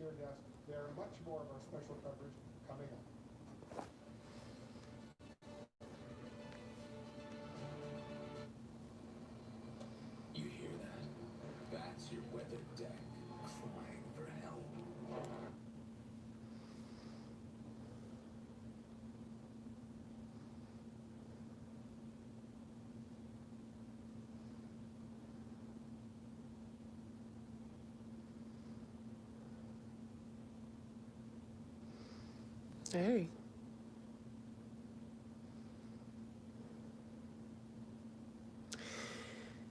steer desk. There are much more of our special coverage coming up. You hear that? That's your weather deck crying for help. Hey.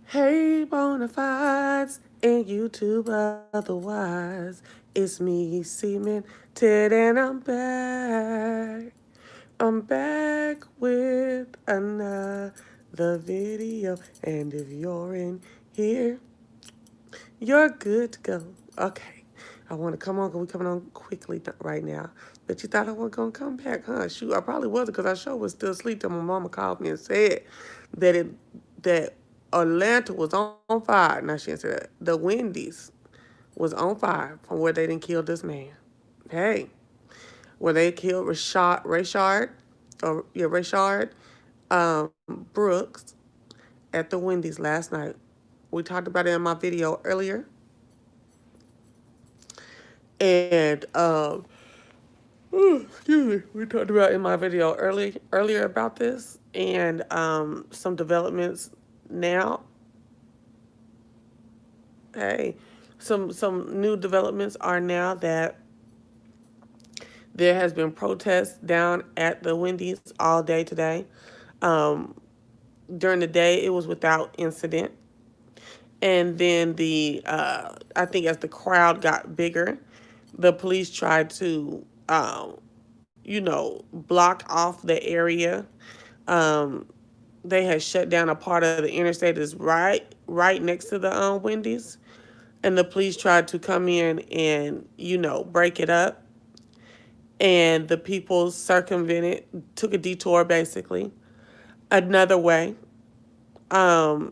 Hey, Bonafides and YouTube otherwise. It's me, Cmeantit, and I'm back. I'm back with another video. And if you're in here, you're good to go. Okay. I want to come on, because we're coming on quickly right now. But you thought I wasn't going to come back, huh? Shoot, I probably wasn't, because I sure was still asleep till my mama called me and said that Atlanta was on fire. Now, she didn't say that. The Wendy's was on fire from where they didn't kill this man. Hey, where they killed Rayshard Brooks at the Wendy's last night. We talked about it in my video earlier. And excuse me, we talked about in my video earlier about this, and some developments now. Hey, some new developments are now that there has been protests down at the Wendy's all day today. During the day, it was without incident. And then I think as the crowd got bigger, the police tried to, block off the area. Um, they had shut down a part of the interstate that's right next to the Wendy's. And the police tried to come in and, break it up. And the people circumvented, took a detour basically, another way, and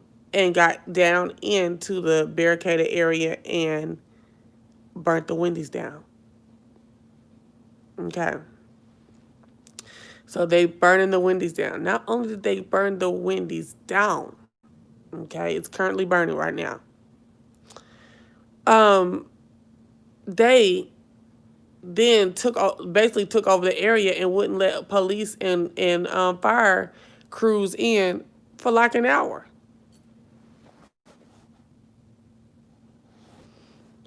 got down into the barricaded area and burnt the Wendy's down. Okay. So they burning the Wendy's down. Not only did they burn the Wendy's down, okay, it's currently burning right now. They then basically took over the area and wouldn't let police and fire crews in for like an hour.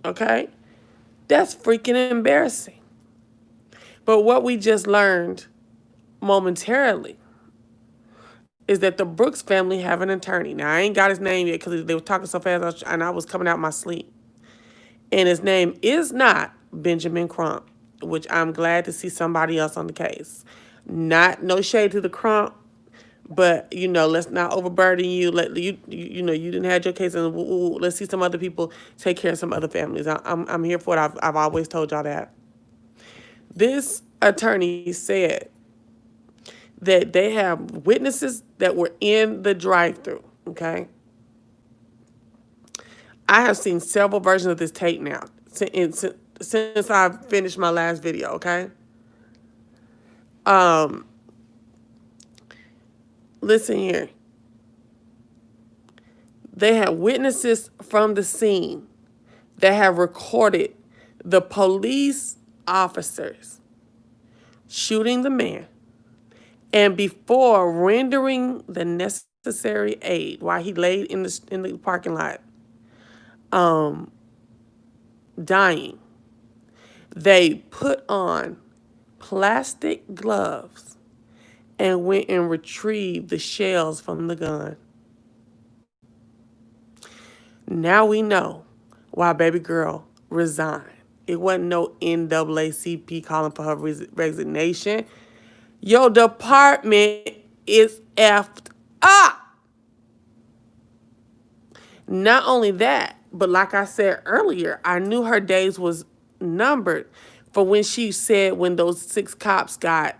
Okay? That's freaking embarrassing. But what we just learned momentarily is that the Brooks family have an attorney. Now, I ain't got his name yet because they were talking so fast and I was coming out my sleep. And his name is not Benjamin Crump, which I'm glad to see somebody else on the case. No shade to the Crump, but let's not overburden you. Let you didn't have your case, and let's see some other people take care of some other families. I'm here for it. I've always told y'all that. This attorney said that they have witnesses that were in the drive-thru. Okay. I have seen several versions of this tape now since I finished my last video, okay? Listen here. They have witnesses from the scene that have recorded the police officers shooting the man, and before rendering the necessary aid while he laid in the parking lot, dying, they put on plastic gloves and went and retrieved the shells from the gun. Now we know why baby girl resigned. It wasn't no NAACP calling for her resignation. Your department is effed up. Not only that, but like I said earlier, I knew her days was numbered for when she said when those 6 cops got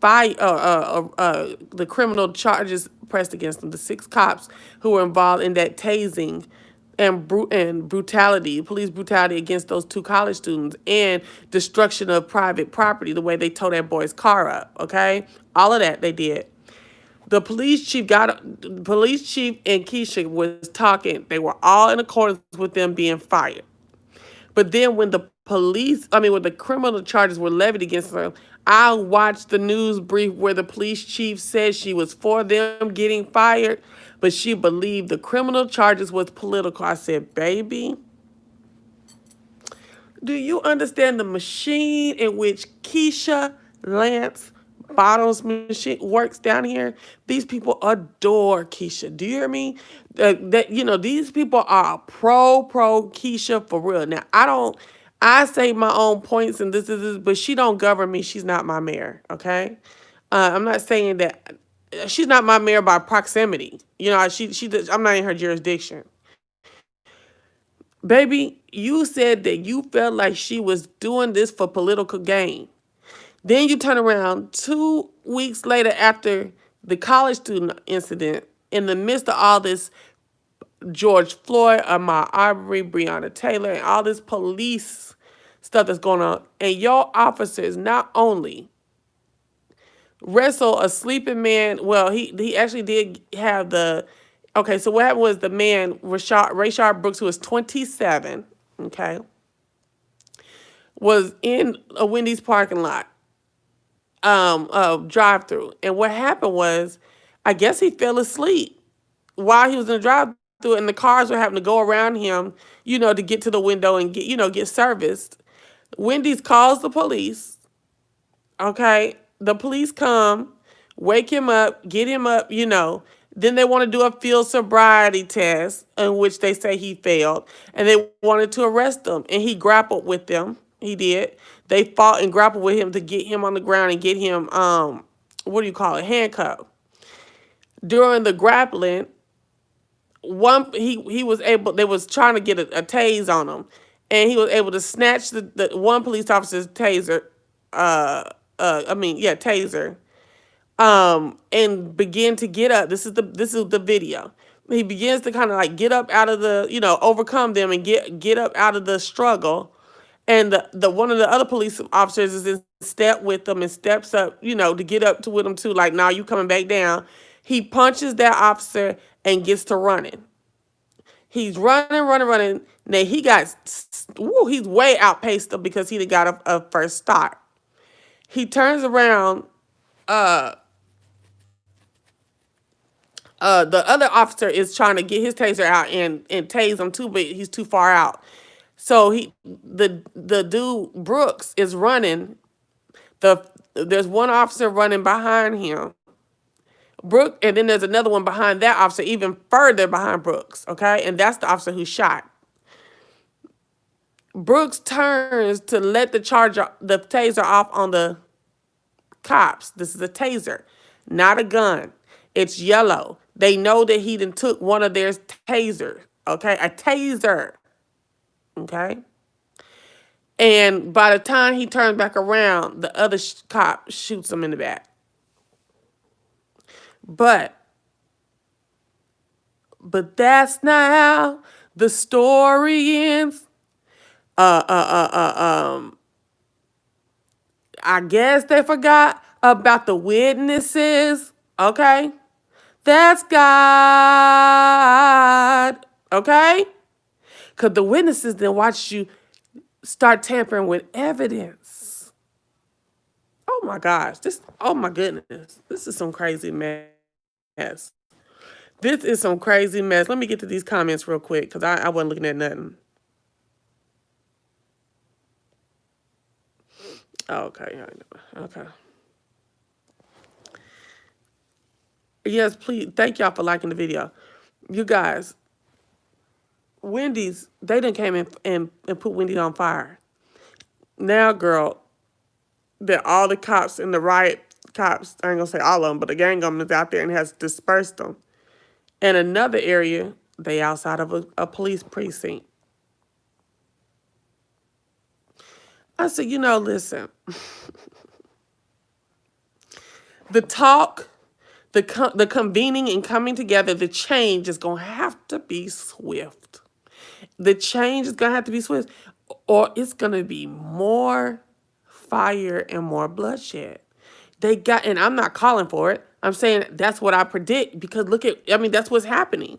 fired, the criminal charges pressed against them, the 6 cops who were involved in that tasing and brutality, police brutality against those two college students, and destruction of private property, the way they tore that boy's car up, okay? All of that they did. The police chief and Keisha was talking. They were all in accordance with them being fired. But then when when the criminal charges were levied against her, I watched the news brief where the police chief said she was for them getting fired, but she believed the criminal charges was political. I said, baby, do you understand the machine in which Keisha Lance Bottoms machine works down here? These people adore Keisha. Do you hear me? These people are pro Keisha for real. Now I say my own points and this, but she don't govern me. She's not my mayor. Okay, I'm not saying that she's not my mayor by proximity. I'm not in her jurisdiction. Baby, you said that you felt like she was doing this for political gain. Then you turn around 2 weeks later after the college student incident, in the midst of all this George Floyd, Ahmaud Arbery, Breonna Taylor, and all this police stuff that's going on, and your officers not only wrestle a sleeping man. Well, he actually did have the. Okay, so what happened was the man, Rayshard Brooks, who was 27, okay, was in a Wendy's parking lot, drive-through. And what happened was, I guess he fell asleep while he was in the drive-through, and the cars were having to go around him, to get to the window and get serviced. Wendy's calls the police. Okay, the police come, wake him up, get him up, Then they want to do a field sobriety test in which they say he failed. And they wanted to arrest him. And he grappled with them. He did. They fought and grappled with him to get him on the ground and get him, handcuffed. During the grappling, he was able, they was trying to get a tase on him. And he was able to snatch the one police officer's taser, taser, and begin to get up. This is the video. He begins to kind of like get up out of the, overcome them and get up out of the struggle. And the one of the other police officers is in step with them and steps up, to get up to with them too. Like, now you coming back down. He punches that officer and gets to running. He's running. Now he's way outpaced them because he got a first start. He turns around. The other officer is trying to get his taser out and tase him too, but he's too far out. So the dude Brooks is running. There's one officer running behind him. And then there's another one behind that officer, even further behind Brooks. Okay, and that's the officer who shot. Brooks turns to let the taser off on the cops. This is a taser, not a gun. It's yellow. They know that he done took one of their tasers. Okay, a taser. Okay. And by the time he turns back around, the other cop shoots him in the back. But that's not how the story ends. I guess they forgot about the witnesses. Okay. That's God. Okay. Because the witnesses then watch you start tampering with evidence. Oh my gosh. Oh my goodness. This is some crazy mess. This is some crazy mess. Let me get to these comments real quick because I wasn't looking at nothing. Okay. Okay. Yes, please. Thank y'all for liking the video. You guys, Wendy's, they done came in and put Wendy's on fire. Now, girl, that all the cops and the riot cops, I ain't gonna say all of them, but the gang of them is out there and has dispersed them. And another area, they outside of a police precinct. I said, listen. The talk, the convening and coming together, the change is going to have to be swift. The change is gonna have to be swift, or it's gonna be more fire and more bloodshed. They got, and I'm not calling for it. I'm saying that's what I predict because look at, I mean, that's what's happening.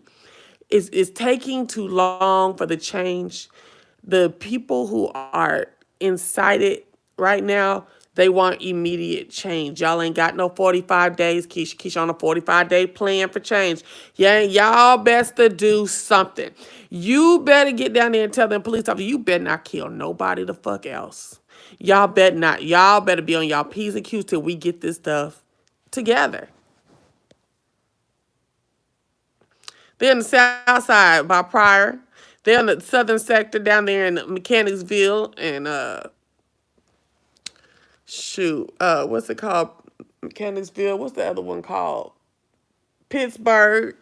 It's taking too long for the change. The people who are incited right now, they want immediate change. Y'all ain't got no 45 days. Keisha on a 45-day plan for change. Yeah, y'all best to do something. You better get down there and tell them police officers, you better not kill nobody the fuck else. Y'all better not. Y'all better be on y'all P's and Q's till we get this stuff together. They're in the south side by Pryor. They're in the southern sector down there in Mechanicsville and what's it called? Mechanicsville. What's the other one called? Pittsburgh.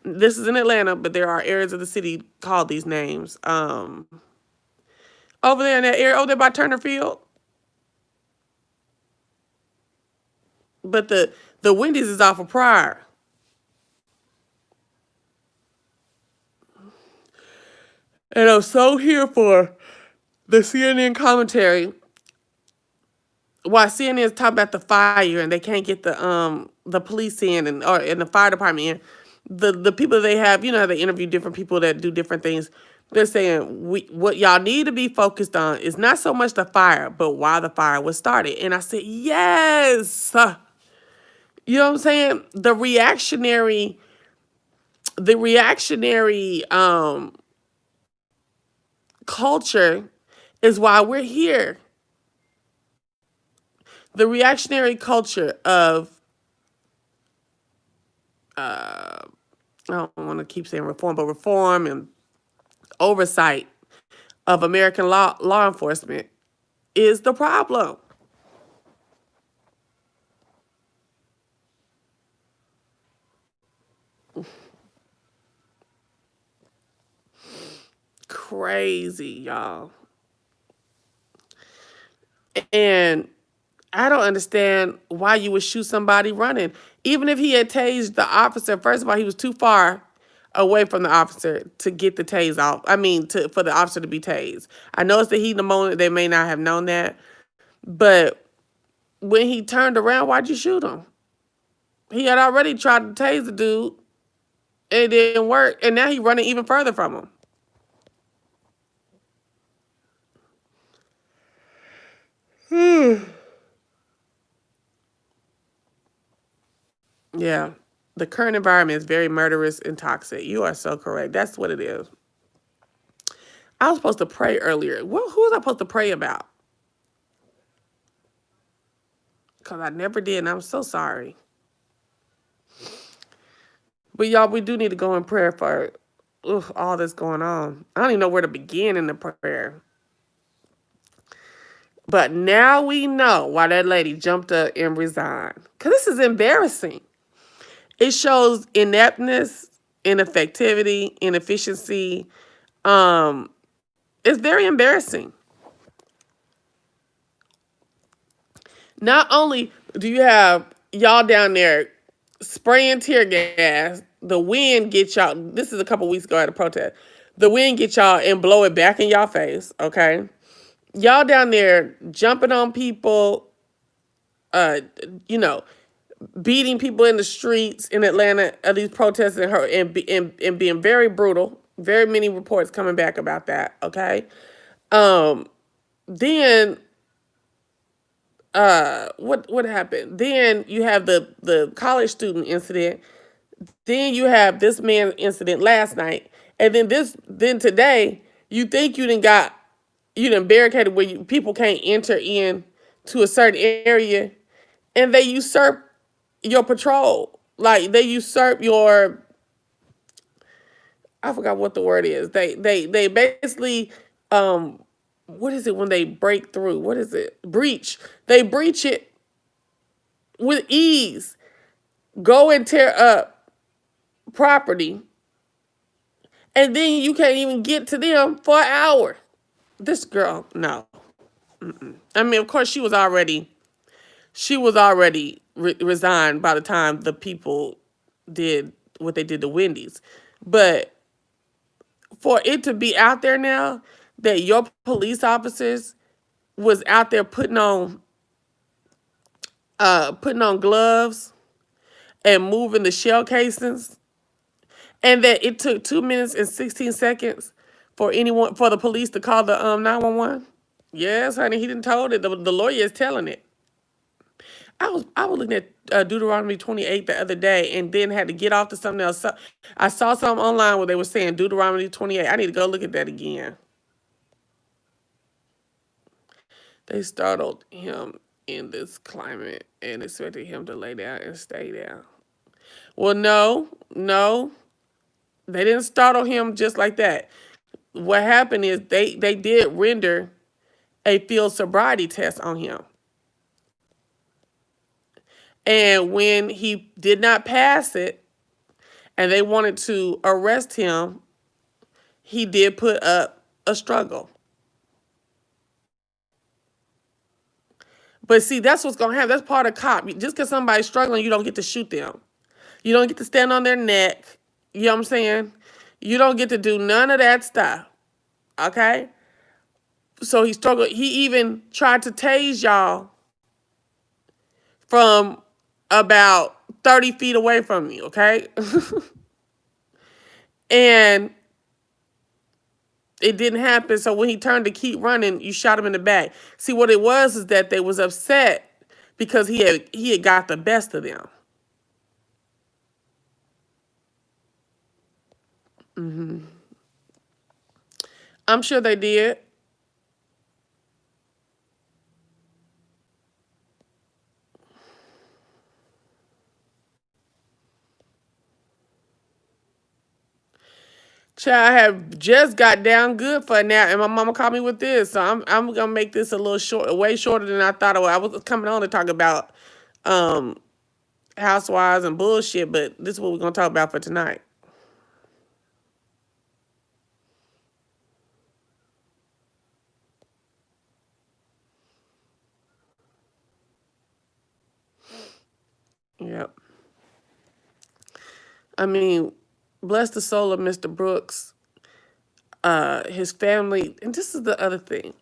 This is in Atlanta, but there are areas of the city called these names. Over there in that area, over there by Turner Field. But the Wendy's is off of Pryor. And I'm so here for the CNN commentary. While CNN is talking about the fire and they can't get the police in or the fire department in, the people they have, you know how they interview different people that do different things. They're saying what y'all need to be focused on is not so much the fire, but why the fire was started. And I said, yes. You know what I'm saying? The reactionary culture is why we're here. The reactionary culture of I don't want to keep saying reform, but reform and oversight of American law enforcement is the problem. Crazy, y'all. And I don't understand why you would shoot somebody running. Even if he had tased the officer, first of all, he was too far away from the officer to get the tase off. I mean, for the officer to be tased. I know it's the heat in the moment. They may not have known that. But when he turned around, why'd you shoot him? He had already tried to tase the dude. And it didn't work. And now he's running even further from him. Yeah. The current environment is very murderous and toxic. You are so correct. That's what it is. I was supposed to pray earlier. Who was I supposed to pray about? Because I never did, and I'm so sorry. But y'all, we do need to go in prayer for all that's going on. I don't even know where to begin in the prayer. But now we know why that lady jumped up and resigned. Because this is embarrassing. It shows ineptness, ineffectivity, inefficiency. It's very embarrassing. Not only do you have y'all down there spraying tear gas, the wind gets y'all. This is a couple weeks ago at a protest. The wind gets y'all and blow it back in y'all face, okay? Y'all down there jumping on people, beating people in the streets in Atlanta at these protests and being very brutal. Very many reports coming back about that, okay? Then what happened? Then you have the college student incident. Then you have this man incident last night. And then today, you think you done barricaded where people can't enter in to a certain area, and they usurp your patrol. Like they usurp your, I forgot what the word is. They basically, what is it when they break through? What is it? Breach. They breach it with ease. Go and tear up property. And then you can't even get to them for an hour. This girl, no. I mean, of course, she was already resigned by the time the people did what they did to Wendy's. But for it to be out there now that your police officers was out there putting on gloves and moving the shell casings, and that it took 2 minutes and 16 seconds for the police to call the 911. Yes, honey, he didn't told it. The lawyer is telling it. I was looking at Deuteronomy 28 the other day, and then had to get off to something else. So, I saw something online where they were saying Deuteronomy 28. I need to go look at that again. They startled him in this climate and expected him to lay down and stay down. Well, no, they didn't startle him just like that. What happened is they did render a field sobriety test on him. And when he did not pass it and they wanted to arrest him, he did put up a struggle. But see, that's what's going to happen. That's part of cop. Just because somebody's struggling, you don't get to shoot them. You don't get to stand on their neck. You know what I'm saying? You don't get to do none of that stuff. Okay? So he struggled. He even tried to tase y'all from about 30 feet away from me, okay? And it didn't happen. So when he turned to keep running, you shot him in the back. See, what it was is that they was upset because he had got the best of them. I'm sure they did. Child, I have just got down good for a nap, and my mama called me with this, so I'm gonna make this a little short, way shorter than I thought it was. I was coming on to talk about housewives and bullshit, but this is what we're gonna talk about for tonight. Yep. I mean, bless the soul of Mr. Brooks, his family, and this is the other thing.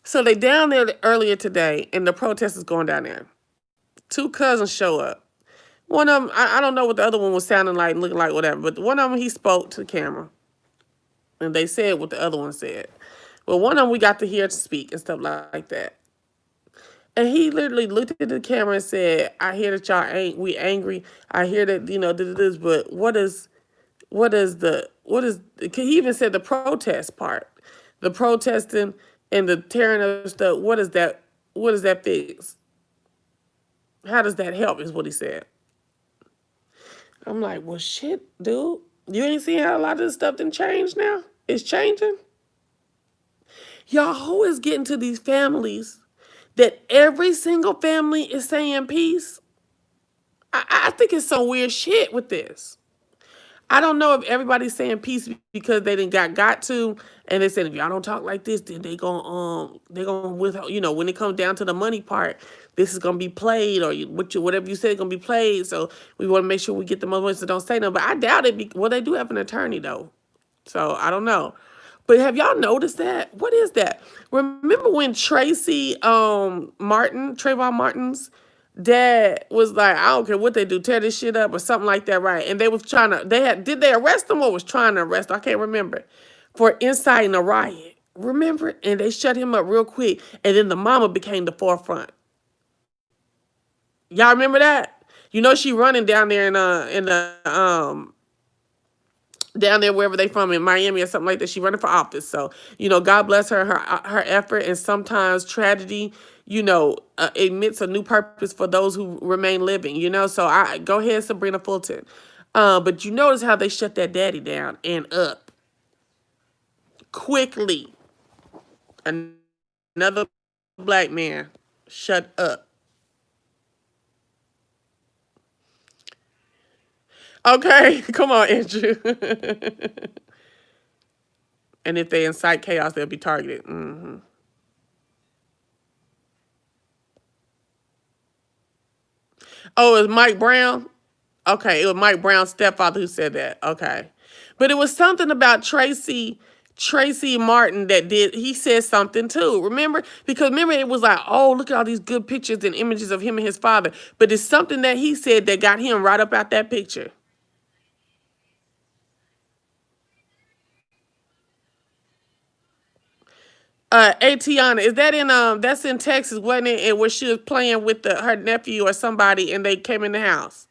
So they down there earlier today, and the protest is going down there. Two cousins show up. One of them, I don't know what the other one was sounding like, looking like, whatever, but one of them, he spoke to the camera, and they said what the other one said. Well, one of them we got to hear speak and stuff like that. And he literally looked at the camera and said, "I hear that y'all we angry. I hear that, this, but he even said the protest part, the protesting and the tearing up stuff. What does that fix? How does that help?" is what he said. I'm like, well, shit, dude. You ain't seeing how a lot of this stuff didn't change now? It's changing. Y'all, who is getting to these families that every single family is saying peace? I think it's some weird shit with this. I don't know if everybody's saying peace because they didn't got to, and they said if y'all don't talk like this, then they gonna withhold. When it comes down to the money part, this is gonna be played, or whatever you said is gonna be played. So we want to make sure we get the money, so don't say no. But I doubt it. Well, they do have an attorney though, so I don't know. But have y'all noticed that? What is that? Remember when Trayvon Martin's dad was like, I don't care what they do, tear this shit up or something like that, right? And they was trying to, did they arrest him or was trying to arrest him? I can't remember. For inciting a riot. Remember? And they shut him up real quick. And then the mama became the forefront. Y'all remember that? She running down there in the down there wherever they from, in Miami or something like that. She running for office. So, God bless her effort. And sometimes tragedy, admits a new purpose for those who remain living, So I go ahead, Sabrina Fulton. But you notice how they shut that daddy down and up quickly. Another black man shut up. Okay, come on, Andrew. And if they incite chaos, they'll be targeted. Oh, it was Mike Brown? Okay, it was Mike Brown's stepfather who said that. Okay. But it was something about Tracy Martin that did. He said something too. Remember? Because remember, it was like, oh, look at all these good pictures and images of him and his father. But it's something that he said that got him right up out that picture. Atiana, is that in that's in Texas, wasn't it? And where she was playing with her nephew or somebody, and they came in the house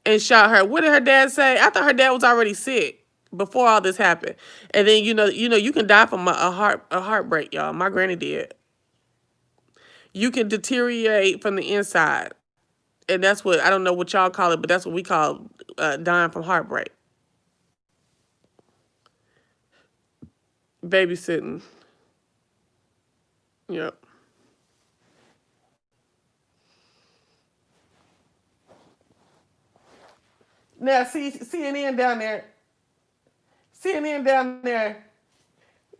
and shot her. What did her dad say? I thought her dad was already sick before all this happened. And then you can die from a heartbreak, y'all. My granny did. You can deteriorate from the inside, and that's what I don't know what y'all call it, but that's what we call dying from heartbreak. Babysitting. Yep. Now, see CNN down there. CNN down there.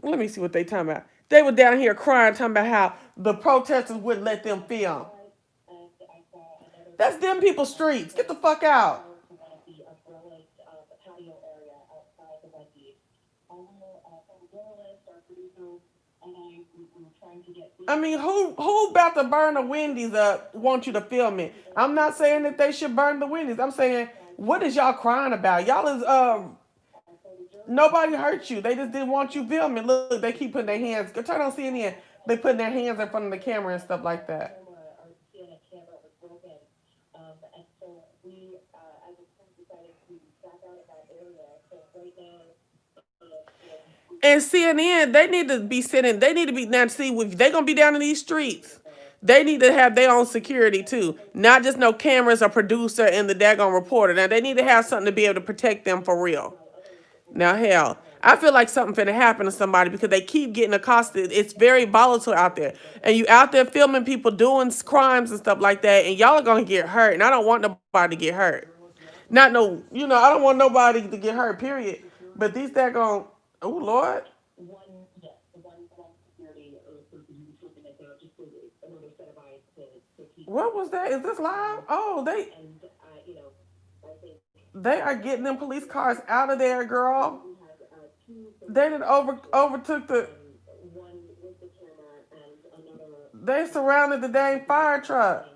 Let me see what they talking about. They were down here crying, talking about how the protesters wouldn't let them film. That's them people's streets. Get the fuck out. I mean, who about to burn the Wendy's up want you to film it? I'm not saying that they should burn the Wendy's. I'm saying, what is y'all crying about? Y'all is nobody hurt you. They just didn't want you filming. Look, they keep putting their hands. Go turn on CNN. They putting their hands in front of the camera and stuff like that. And CNN, they need to be sitting. They need to be now. See, if they gonna be down in these streets, they need to have their own security too. Not just no cameras, a producer, and the daggone reporter. Now they need to have something to be able to protect them for real. Now, hell, I feel like something finna happen to somebody because they keep getting accosted. It's very volatile out there. And you out there filming people doing crimes and stuff like that, and y'all are gonna get hurt. And I don't want nobody to get hurt. Not no, I don't want nobody to get hurt, period. But these daggone, oh, Lord. What was that? Is this live? Oh, they are getting them police cars out of there, girl. They did overtook the. They surrounded the dang fire truck.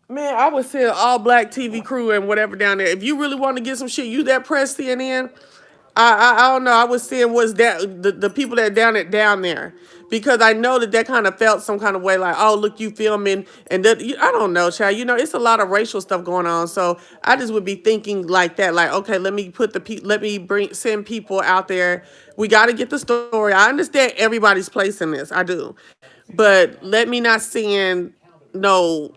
Man, I would send all black TV crew and whatever down there. If you really want to get some shit, you that press CNN. I don't know. I was seeing what's that the people that down there because I know that kind of felt some kind of way like, oh, look, you filming and that I don't know, child. It's a lot of racial stuff going on, so I just would be thinking like that, like, okay, let me put let me send people out there. We got to get the story. I understand everybody's place in this, I do, but let me not send no,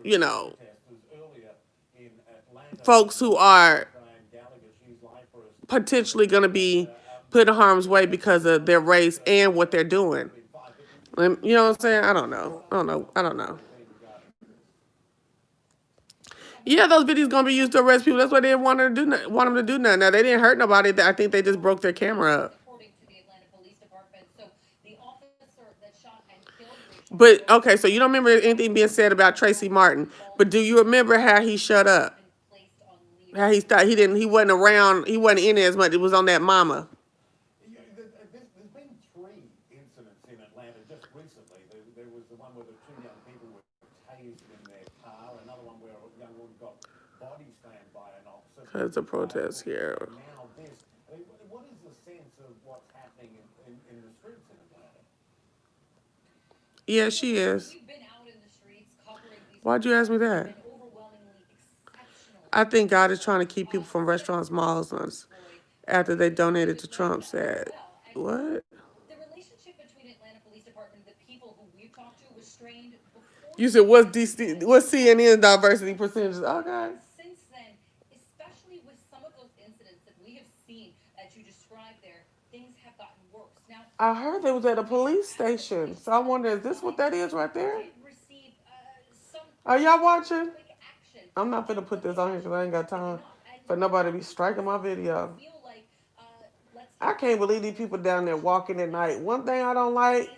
folks who are potentially going to be put in harm's way because of their race and what they're doing. You know what I'm saying? I don't know. I don't know. Yeah, those videos gonna be used to arrest people. That's why they didn't want them to do nothing. Now they didn't hurt nobody. I think they just broke their camera up. But okay, so you don't remember anything being said about Tracy Martin, but do you remember how he shut up? How he thought he wasn't around, he wasn't in it as much. It was on that mama. Yeah, there's been three incidents in Atlanta just recently. There was the one where the two young people were tased in their car, another one where a young woman got body slammed by an officer. There's a protest here. Now this. I mean, what is the sense of what's happening in the streets in Atlanta? Yeah, she is. Why'd you ask me that? I think God is trying to keep people from restaurants, malls, after they donated to Trump. Said, what? You said, what's CNN diversity percentages? Okay. I heard they was at a police station. So I wonder, is this what that is right there? Are y'all watching? I'm not finna put this on here because I ain't got time for nobody to be striking my video. I can't believe these people down there walking at night. One thing I don't like,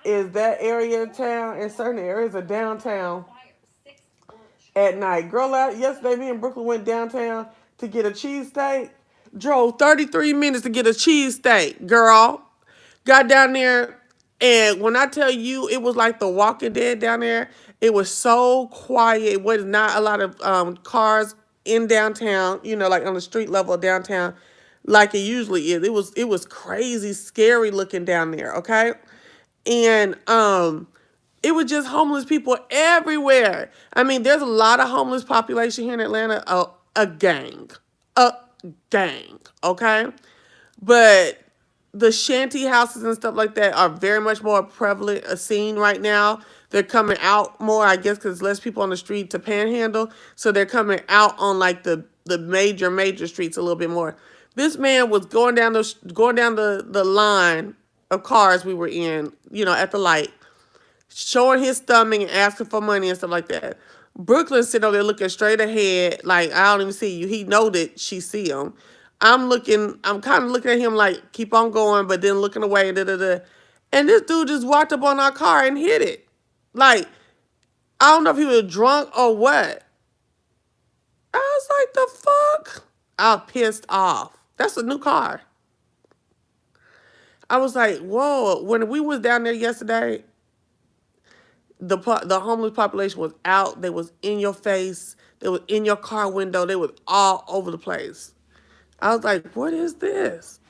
is that area of town and certain areas of downtown at night. Girl, out yesterday, me and Brooklyn went downtown to get a cheesesteak. Drove 33 minutes to get a cheesesteak, girl. Got down there, and when I tell you, it was like The Walking Dead down there. It was so quiet. It was not a lot of cars in downtown, you know, like on the street level of downtown, like it usually is. It was crazy, scary looking down there, okay? And it was just homeless people everywhere. I mean, there's a lot of homeless population here in Atlanta. A gang, a gang. Okay, but the shanty houses and stuff like that are very much more prevalent a scene right now. They're coming out more, I guess, because less people on the street to panhandle, so they're coming out on like the major streets a little bit more. This man was going down the line of cars we were in, you know, at the light, showing his stomach and asking for money and stuff like that. Brooklyn sitting over there looking straight ahead, like I don't even see you. He know that she see him. I'm kind of looking at him like keep on going, but then looking away. Da da da. And this dude just walked up on our car and hit it. Like I don't know if he was drunk or what. I was like, the fuck? I was pissed off. That's a new car. I was like, whoa. When we was down there yesterday, the homeless population was out. They was in your face. They was in your car window. They was all over the place. I was like, what is this?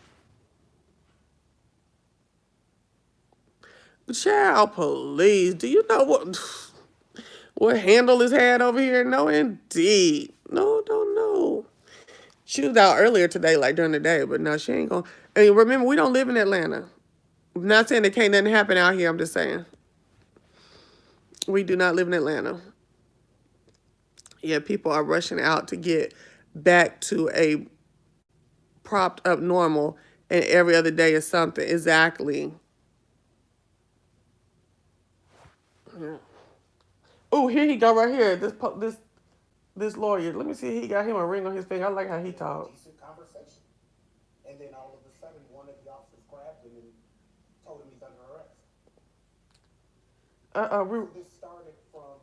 Child, police. Do you know what handle is had over here? No, indeed. No, don't know. She was out earlier today, like during the day, but no, she ain't going. I mean, remember, we don't live in Atlanta. I'm not saying there can't nothing happen out here. I'm just saying. We do not live in Atlanta. Yeah, people are rushing out to get back to a propped up normal, and every other day is something. Exactly. Yeah. Oh, here he go right here. This lawyer. Let me see. He got him a ring on his finger. I like how he talks. Decent conversation. And then all of a sudden, one of the officers grabbed him and told him he's under arrest. This started from.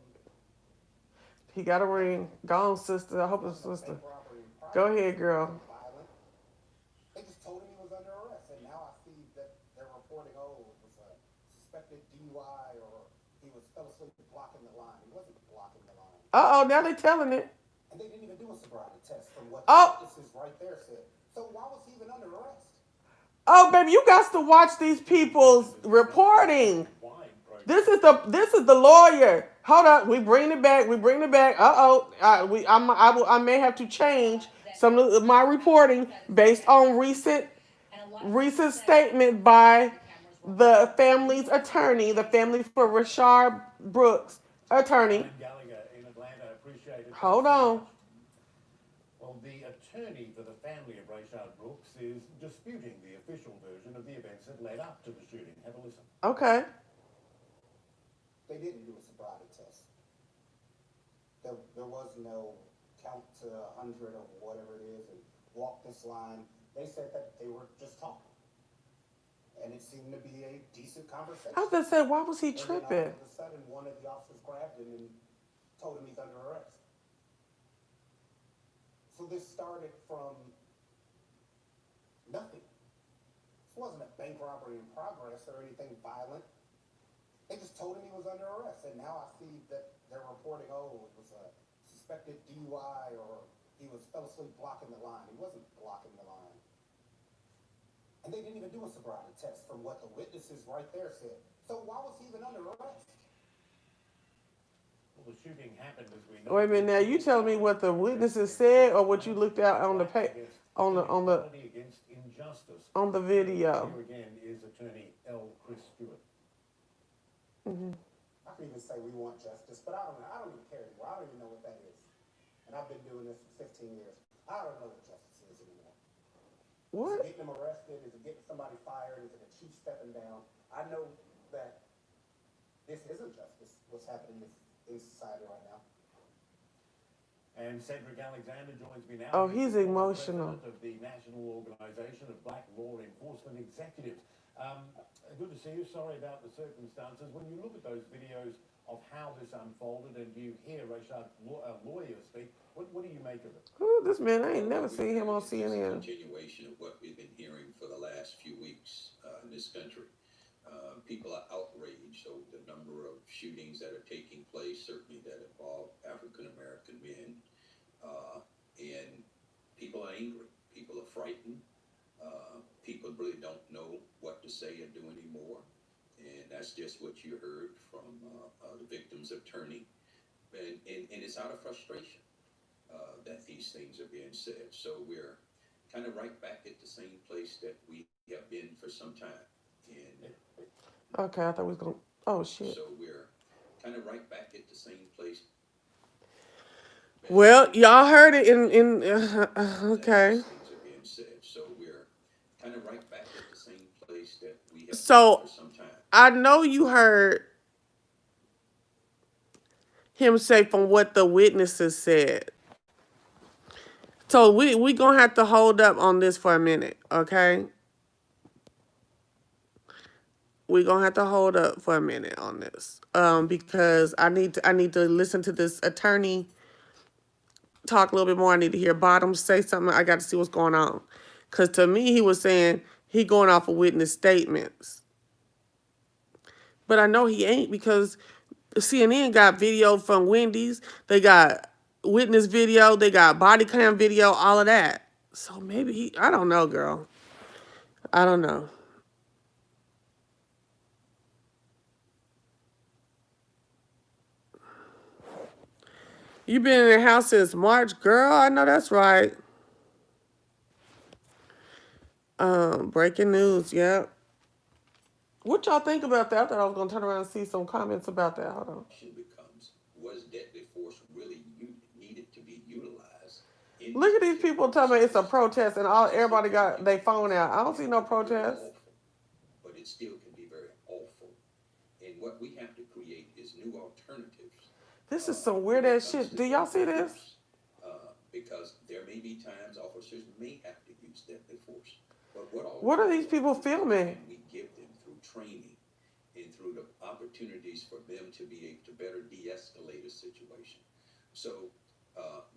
He got a ring. Go on, sister. I hope it's sister. Go ahead, girl. They just told him he was under arrest, and now I see that they're reporting, oh, it was a suspected DUI or he fell asleep blocking the line. He wasn't blocking the line. Now they telling it. And they didn't even do a sobriety test from what the witnesses right there said. So why was he even under arrest? Oh, baby, you got to watch these people's reporting. This is the lawyer. Hold on, we bring it back. I may have to change some of my reporting based on recent statement by the family's attorney, the family for Rashard Brooks attorney. Hold on. Well, the attorney for the family of Rashard Brooks is disputing the official version of the events that led up to the shooting. Have a listen. Okay. They didn't do a sobriety test. There was no count to 100 or whatever it is and walk this line. They said that they were just talking. And it seemed to be a decent conversation. I was just saying, why was he tripping? And then all of a sudden, one of the officers grabbed him and told him he's under arrest. So this started from nothing. This wasn't a bank robbery in progress or anything violent. They just told him he was under arrest, and now I see that they're reporting, oh, it was a suspected DUI or he fell asleep blocking the line. He wasn't blocking the line. And they didn't even do a sobriety test from what the witnesses right there said. So why was he even under arrest? Well, the shooting happened as we know. Wait a minute, now you telling me what the witnesses said or what you looked at on the on the video? Here again is attorney L. Chris Stewart. Mm-hmm. I can even say we want justice, but I don't even care anymore. I don't even know what that is. And I've been doing this for 15 years. I don't know what justice is anymore. What? Is it getting them arrested? Is it getting somebody fired? Is it a chief stepping down? I know that this isn't justice, what's happening in society right now. And Cedric Alexander joins me now. Oh, he's emotional. President of the National Organization of Black Law Enforcement Executives. Good to see you. Sorry about the circumstances. When you look at those videos of how this unfolded and you hear Rashad's lawyer speak, what do you make of it? Ooh, this man, I ain't Well, never what seen we've him on heard is just a CNN. continuation of what we've been hearing for the last few weeks in this country. People are outraged over the number of shootings that are taking place, certainly that involve African American men. And people are angry. People are frightened. People really don't know what to say or do anymore. And that's just what you heard from the victim's attorney. And it's out of frustration that these things are being said. So we're kind of right back at the same place that we have been for some time. And Okay, I thought we was going to. Oh, shit. so we're kind of right back at the same place. Well, y'all heard it okay. These things are being said. So we're kind of right back at the same place that we have been So for some time. I know you heard him say from what the witnesses said. So we gonna have to hold up on this for a minute, okay? We gonna have to hold up for a minute on this, because I need to listen to this attorney talk a little bit more. I need to hear Bottoms say something. I got to see what's going on, cause to me he was saying he going off of witness statements, but I know he ain't because CNN got video from Wendy's. They got witness video. They got body cam video. All of that. So maybe he. I don't know, girl. I don't know. You been in the house since March, girl. I know that's right. Breaking news. Yep. What y'all think about that? I thought I was gonna turn around and see some comments about that. Hold on. Question becomes, was deadly force really needed to be utilized? Look at these people talking about it's a protest and everybody got their phone out. I don't see no protest. But it still can be very awful. And what we have to create is new alternatives. This is some weird ass shit. Do y'all see this? Because there may be times officers may have to use deadly force. But What are these people filming? can we give them through training and through the opportunities for them to be able to better de-escalate a situation? So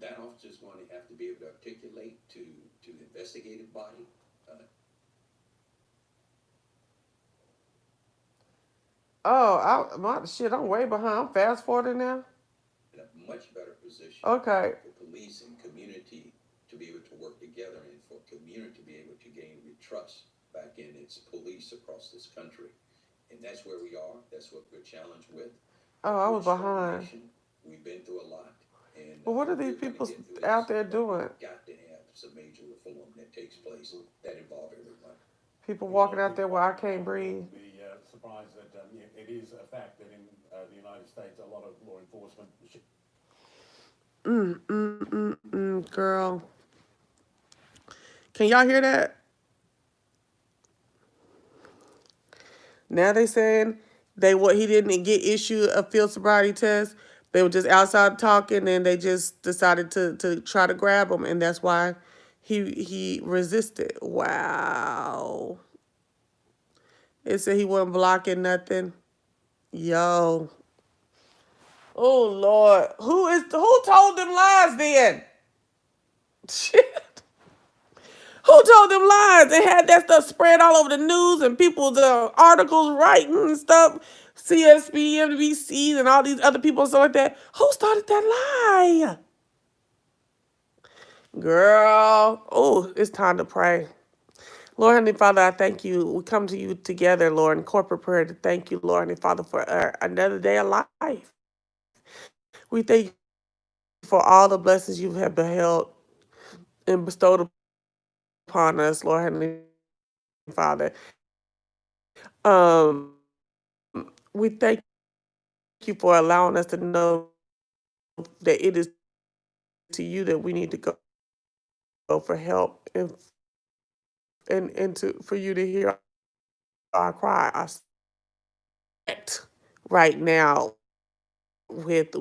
that officer is going to have to be able to articulate to the investigative body. I'm way behind. I'm fast forwarding now. In a much better position Okay. for police and community to be able to work together and for community to be able to gain trust back in its police across this country. And that's where we are. That's what we're challenged with. Oh, I was behind. We've been through a lot. And But what are these people out there doing? Got to have some major reform that takes place that involve everyone. People walking out there where I can't breathe. Be surprised that it is a fact that in the United States a lot of law enforcement. Girl. Can y'all hear that? Now they saying he didn't get issued a field sobriety test. They were just outside talking and they just decided to try to grab him, and that's why he resisted. Wow. It said he wasn't blocking nothing. Yo. Oh Lord. Who told them lies then? Shit. Who told them lies? They had that stuff spread all over the news and people's articles writing and stuff. CSB, NBC, and all these other people and stuff like that. Who started that lie? Girl. Oh, it's time to pray. Lord, Heavenly Father, I thank you. We come to you together, Lord, in corporate prayer to thank you, Lord, Heavenly Father, for another day of life. We thank you for all the blessings you have beheld and bestowed upon us, Lord, Heavenly Father. We thank you for allowing us to know that it is to you that we need to go for help and for you to hear our cry, our right now with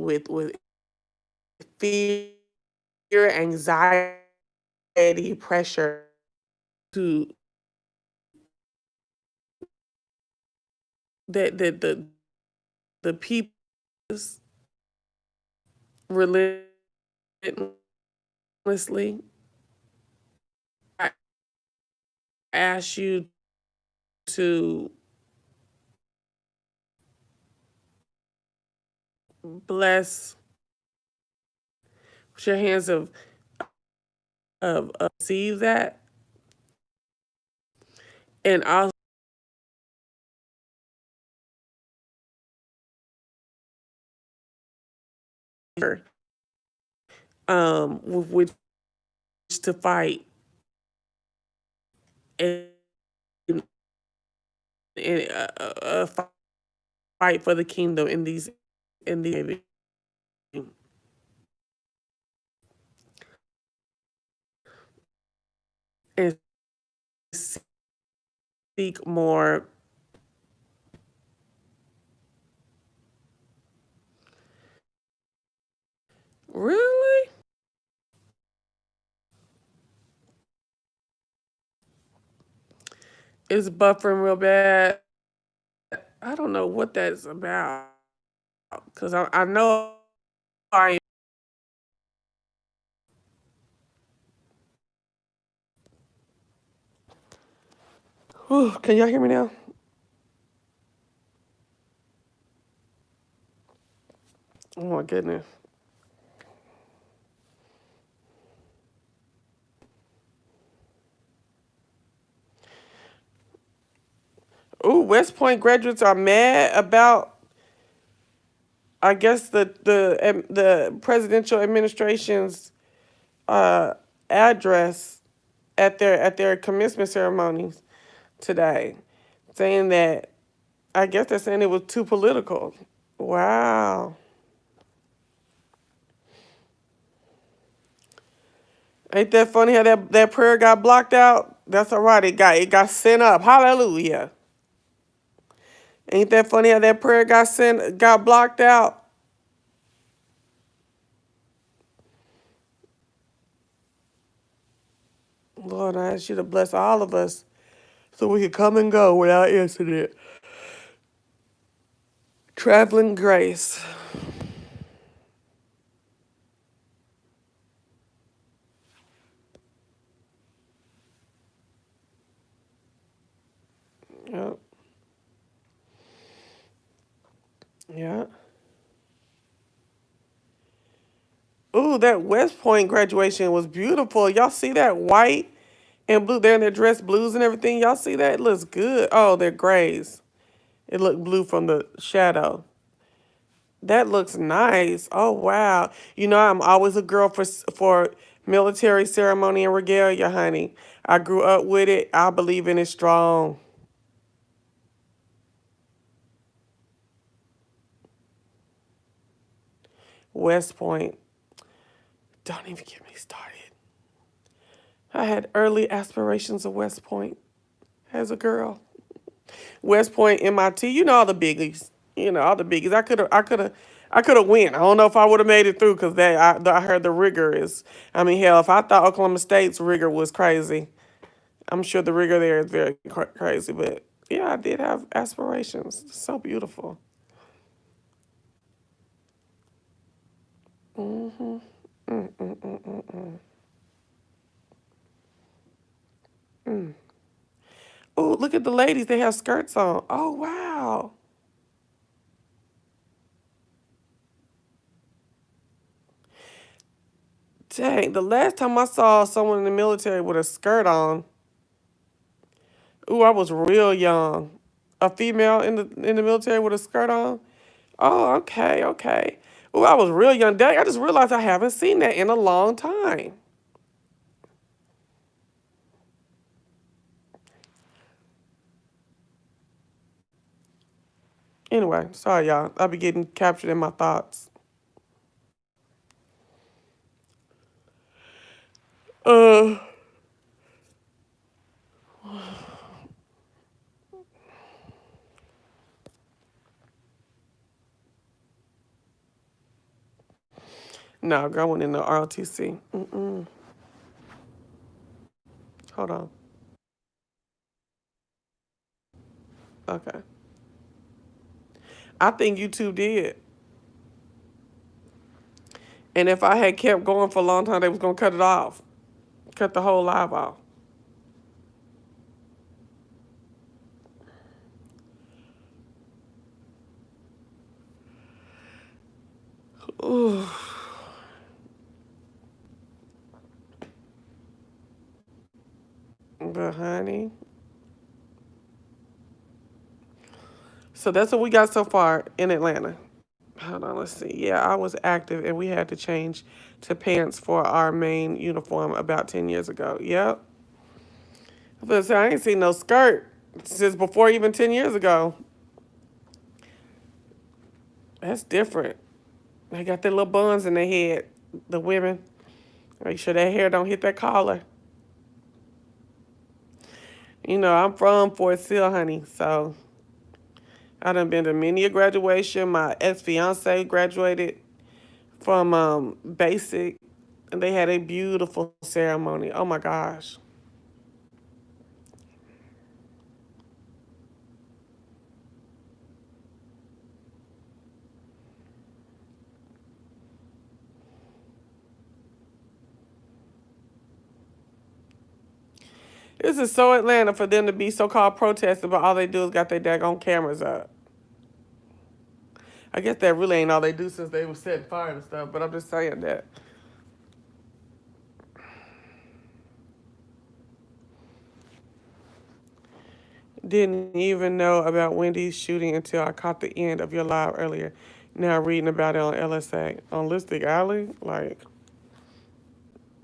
fear, anxiety, pressure to that the people relentlessly ask you to bless with your hands of receive that, and also with which to fight and, fight for the kingdom in these and seek more. Really? It's buffering real bad. I don't know what that's about. Because I know I am. Can y'all hear me now? Oh my goodness. Ooh, West Point graduates are mad about, I guess, the presidential administration's address at their commencement ceremonies today, saying that, I guess they're saying it was too political. Wow. Ain't that funny how that prayer got blocked out? That's all right. It got sent up. Hallelujah. Ain't that funny how that prayer got blocked out? Lord, I ask you to bless all of us so we can come and go without incident. Traveling grace. Yep. Yeah. Ooh, that West Point graduation was beautiful. Y'all see that white and blue? They're in their dress blues and everything. Y'all see that? It looks good. Oh, they're grays. It looked blue from the shadow. That looks nice. Oh wow. You know I'm always a girl for military ceremony and regalia, honey. I grew up with it. I believe in it strong. West Point. Don't even get me started. I had early aspirations of West Point as a girl. West Point, MIT, you know all the biggies. You know all the biggies. I could have win. I don't know if I would have made it through because I heard the rigor is. I mean, hell, if I thought Oklahoma State's rigor was crazy, I'm sure the rigor there is very crazy. But yeah, I did have aspirations. So beautiful. Mhm. Mm mm mm mm mm. Mm. Oh, look at the ladies. They have skirts on. Oh wow. Dang, the last time I saw someone in the military with a skirt on, ooh, I was real young. A female in the military with a skirt on. Oh, okay, okay. Ooh, I was real young. Dang, I just realized I haven't seen that in a long time. Anyway, sorry y'all. I be getting captured in my thoughts. Uh, no, going in the ROTC. Mm-mm. Hold on. Okay. I think YouTube did. And if I had kept going for a long time, they was gonna cut it off. Cut the whole live off. Ooh. But honey. So that's what we got so far in Atlanta. Hold on, let's see. Yeah, I was active and we had to change to pants for our main uniform about 10 years ago. Yep. I was gonna say, I ain't seen no skirt since before even 10 years ago. That's different. They got their little buns in their head, the women. Make sure that hair don't hit that collar. You know, I'm from Fort Sill, honey, so I done been to many a graduation. My ex-fiance graduated from basic, and they had a beautiful ceremony. Oh my gosh. This is so Atlanta for them to be so-called protesting, but all they do is got their daggone cameras up. I guess that really ain't all they do since they was setting fire and stuff, but I'm just saying that. Didn't even know about Wendy's shooting until I caught the end of your live earlier. Now reading about it on LSA. On Listic Alley? Like,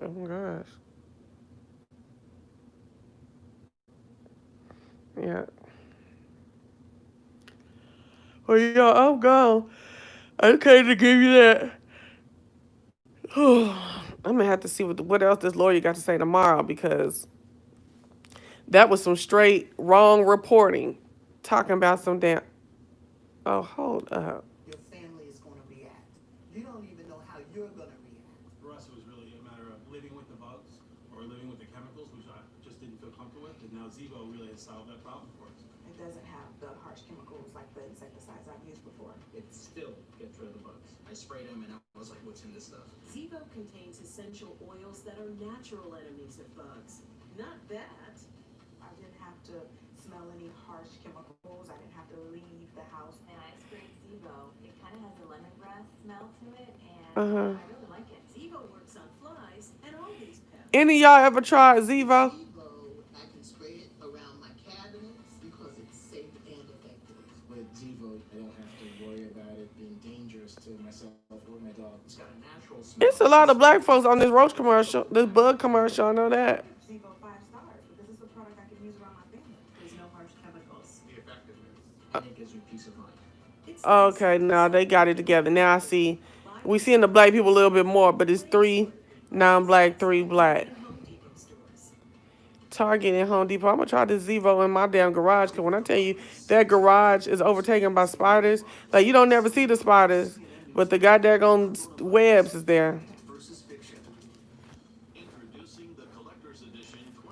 oh my gosh. Yeah. Well, yeah, I'm gone. I came to give you that. I'm gonna have to see what else this lawyer got to say tomorrow, because that was some straight wrong reporting. Talking about some damn. Oh, hold up. Your family is going to react. You don't even know how you're going to react. For us, it was really a matter of living with the bugs or living with the chemicals, which I just didn't feel comfortable with. And now Zevo really has solved that problem for us. It doesn't have the harsh chemicals like the insecticides I've used before. It still gets rid of the bugs. I sprayed them and I was like, what's in this stuff? Zevo contains essential oils that are natural enemies of bugs. Not that. I didn't have to smell any harsh chemicals. I didn't have to leave the house. And I sprayed Zevo. It kind of has a lemongrass smell to it, and Uh-huh. I really like it. Zevo works on flies and all these pests. Any of y'all ever tried Zevo? I can spray it around my cabinets because it's safe and effective. With Zevo, I don't have to worry about it being dangerous to myself or my dog. It's got a natural smell. It's a lot of black folks on this roach commercial, this bug commercial. I know that. Zevo 5 stars because it's a product I can use around my family. There's no harsh chemicals. The effectiveness. And it gives you peace of mind. Okay, now they got it together. Now I see. We seeing the black people a little bit more, but it's 3 non-black, 3 black. Target and Home Depot. I'm gonna try this Zevo in my damn garage, because when I tell you that garage is overtaken by spiders, like you don't never see the spiders, but the goddamn webs is there.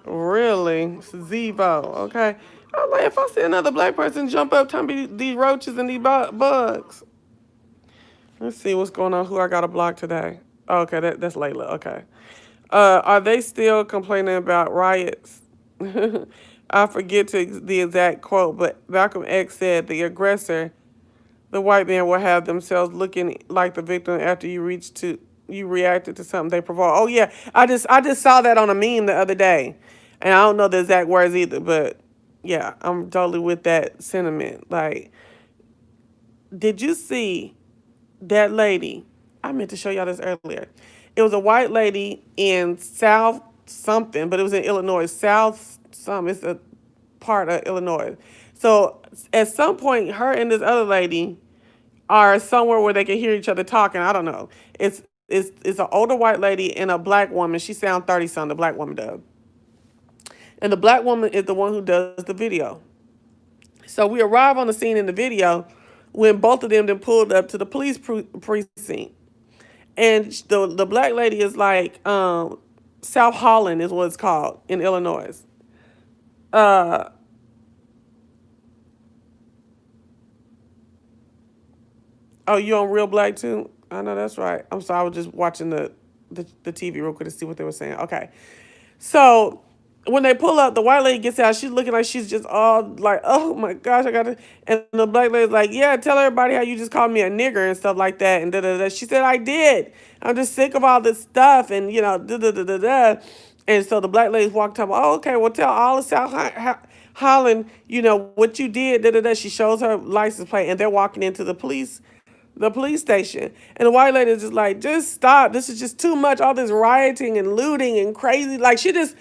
Really? It's Zevo, okay. I'm like, if I see another black person jump up, tell me these roaches and these bugs. Let's see what's going on. Who I got to block today? Oh, okay, that's Layla. Okay. Are they still complaining about riots? I forget the exact quote, but Malcolm X said the aggressor, the white man, will have themselves looking like the victim after you reacted to something they provoked. Oh yeah, I just saw that on a meme the other day, and I don't know the exact words either, but yeah, I'm totally with that sentiment. Like, did you see that lady? I meant to show y'all this earlier. It was a white lady in South something, but it was in Illinois. South some, it's a part of Illinois. So at some point, her and this other lady are somewhere where they can hear each other talking. I don't know. It's an older white lady and a black woman. She sounds 30-something, the black woman does. And the black woman is the one who does the video. So we arrive on the scene in the video when both of them then pulled up to the police precinct. And the black lady is like, South Holland is what it's called in Illinois. Oh, you on Real Black too? I know that's right. I'm sorry, I was just watching the TV real quick to see what they were saying. Okay. So when they pull up, the white lady gets out. She's looking like she's just all like, oh my gosh, I got to. And the black lady's like, yeah, tell everybody how you just called me a nigger and stuff like that. And da da da. She said, I did. I'm just sick of all this stuff and, you know, da da da da da. And so the black ladies walked up, oh, okay, well, tell all of South Holland, you know, what you did. Da da da. She shows her license plate and they're walking into the police station. And the white lady is just like, just stop. This is just too much. All this rioting and looting and crazy. Like, she just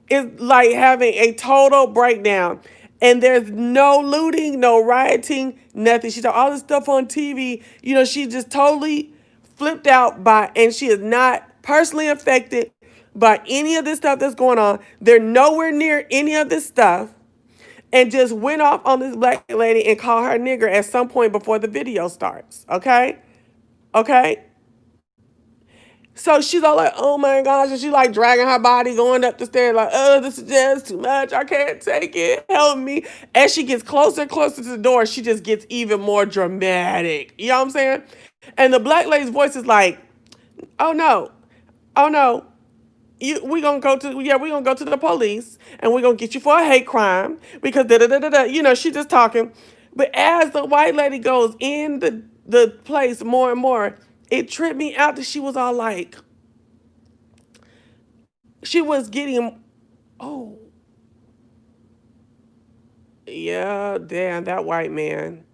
is like having a total breakdown. And there's no looting, no rioting, nothing. She saw all this stuff on TV. You know, she just totally flipped out by, and she is not personally affected by any of this stuff that's going on. They're nowhere near any of this stuff and just went off on this black lady and called her nigger at some point before the video starts. Okay? Okay? So she's all like, oh my gosh, and she like dragging her body, going up the stairs, like, oh, this is just too much. I can't take it. Help me. As she gets closer and closer to the door, she just gets even more dramatic. You know what I'm saying? And the black lady's voice is like, oh no, oh no, we gonna go to the police and we're gonna get you for a hate crime because da da da da da. You know, she just talking. But as the white lady goes in the place more and more, it tripped me out that she was all like, she was getting, oh yeah, damn, that white man,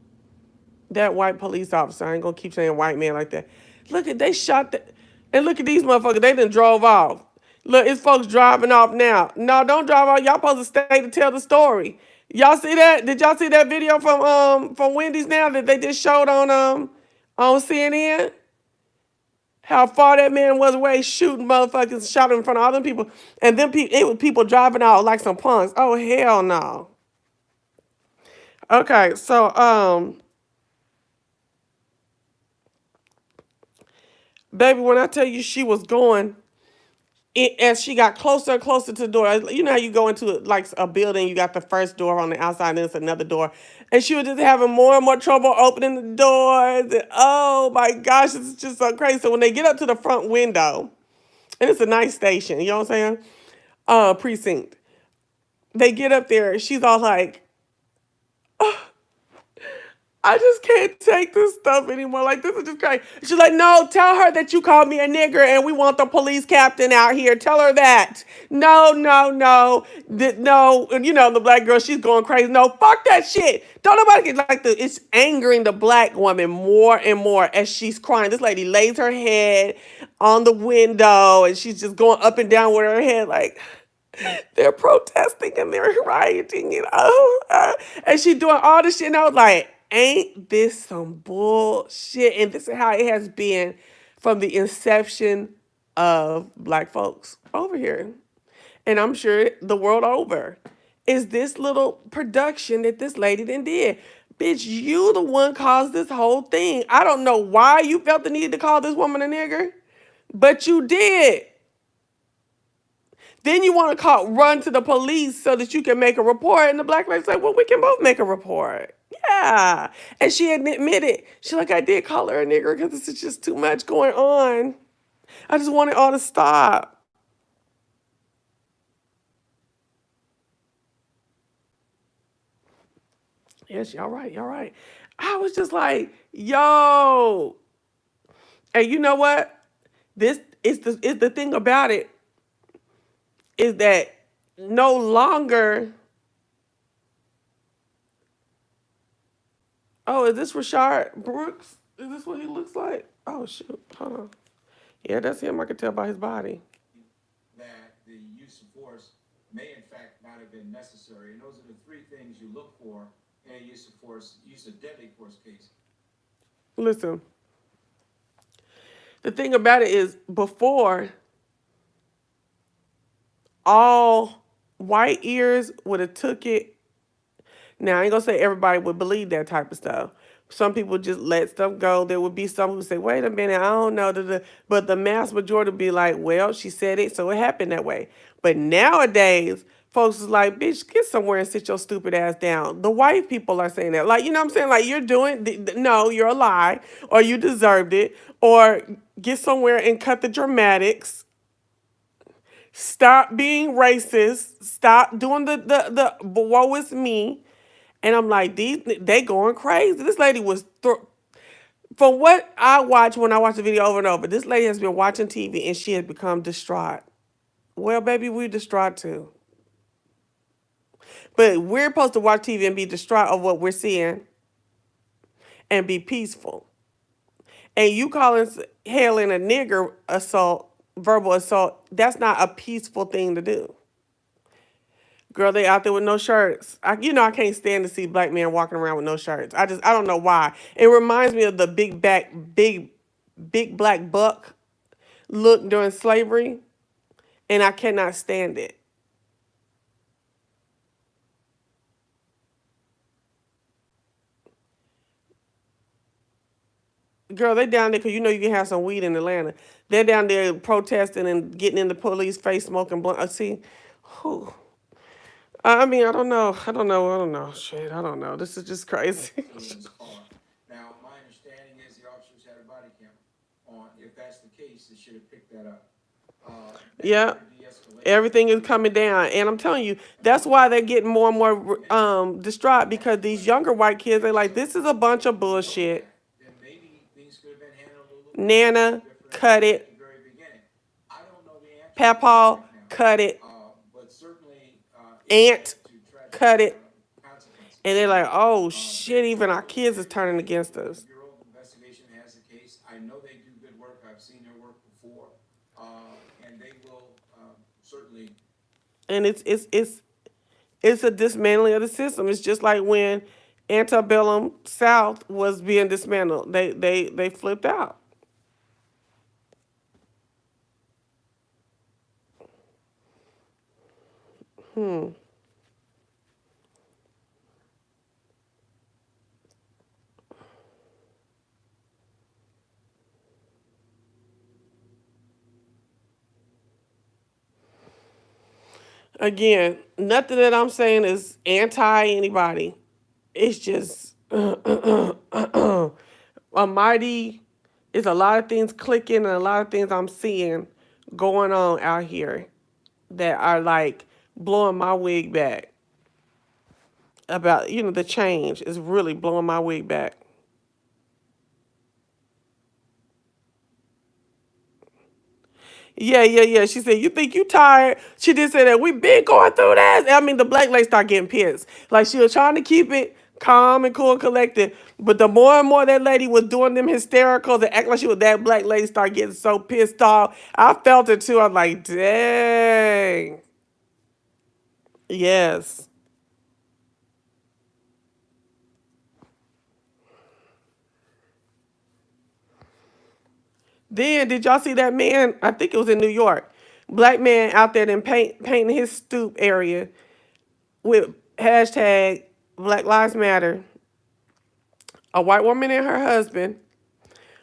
that white police officer. I ain't gonna keep saying white man like that. Look at, they shot that, and look at these motherfuckers. They done drove off. Look, it's folks driving off now. No, don't drive off. Y'all supposed to stay to tell the story. Y'all see that? Did y'all see that video from Wendy's now that they just showed on CNN? How far that man was away shooting motherfuckers, shot in front of all them people, and then it was people driving out like some punks. Oh hell no. Okay, so baby, when I tell you she was going, as she got closer and closer to the door, you know how you go into like a building, you got the first door on the outside, and there's another door, and she was just having more and more trouble opening the doors. And, oh my gosh, it's just so crazy. So when they get up to the front window, and it's a nice station, you know what I'm saying? Precinct. They get up there, she's all like, I just can't take this stuff anymore. Like, this is just crazy. She's like, no, tell her that you called me a nigger and we want the police captain out here. Tell her that. No, no, no. No. And you know, the black girl, she's going crazy. No, fuck that shit. Don't nobody get like it's angering the black woman more and more as she's crying. This lady lays her head on the window and she's just going up and down with her head like, they're protesting and they're rioting and and she doing all this shit and I was like, ain't this some bullshit? And this is how it has been from the inception of black folks over here. And I'm sure the world over. Is this little production that this lady then did. Bitch, you the one caused this whole thing. I don't know why you felt the need to call this woman a nigger, but you did. Then you want to run to the police so that you can make a report. And the black lady's like, well, we can both make a report. Yeah. And she admitted, she's like, I did call her a nigger because this is just too much going on. I just want it all to stop. Yes, y'all right, y'all right. I was just like, yo. And you know what? This is the thing about it is that no longer. Oh, is this Rashard Brooks? Is this what he looks like? Oh shoot, hold on. Yeah, that's him. I can tell by his body. That the use of force may in fact not have been necessary. And those are the three things you look for in a use of force, use of deadly force case. Listen, the thing about it is before, all white ears would have took it. Now, I ain't gonna say everybody would believe that type of stuff. Some people just let stuff go. There would be some who say, wait a minute, I don't know. But the mass majority would be like, well, she said it, so it happened that way. But nowadays, folks is like, bitch, get somewhere and sit your stupid ass down. The white people are saying that. Like, you know what I'm saying? Like, you're doing, no, you're a lie, or you deserved it, or get somewhere and cut the dramatics. Stop being racist. Stop doing the woe is me. And I'm like, they going crazy. This lady was, from what I watch when I watch the video over and over, this lady has been watching TV and she has become distraught. Well, baby, we're distraught too. But we're supposed to watch TV and be distraught of what we're seeing and be peaceful. And you hailing a nigger assault, verbal assault, that's not a peaceful thing to do. Girl, they out there with no shirts. I can't stand to see black men walking around with no shirts. I don't know why. It reminds me of the big black buck look during slavery, and I cannot stand it. Girl, they down there because you can have some weed in Atlanta. They're down there protesting and getting in the police face, smoking blunt. See, who? I mean, I don't know. Shit, I don't know. This is just crazy. Now, my understanding is the officers had a body cam on. If that's the case, they should have picked that up. Yeah. Everything is coming down. And I'm telling you, that's why they're getting more and more distraught, because these younger white kids, they're like, this is a bunch of bullshit. Then maybe things could have been handled a little Nana, cut it. at the very beginning. I don't know the answer. Papaw, cut it. But certainly, Aunt, cut it. And they're like, oh shit, even our kids is turning against us. Bureau of Investigation has the case. I know they do good work. I've seen their work before, and they will certainly. And it's a dismantling of the system. It's just like when antebellum South was being dismantled. They flipped out. Again, nothing that I'm saying is anti anybody. It's just a mighty. It's a lot of things clicking and a lot of things I'm seeing going on out here that are like blowing my wig back. About the change is really blowing my wig back. Yeah. She said, you think you tired? She did say that. We been going through that. I mean, the black lady started getting pissed. Like, she was trying to keep it calm and cool and collected. But the more and more that lady was doing them hystericals and acting like she was that, black lady started getting so pissed off. I felt it too. I'm like, dang. Yes. Then, did y'all see that man? I think it was in New York. Black man out there painting his stoop area with hashtag Black Lives Matter. A white woman and her husband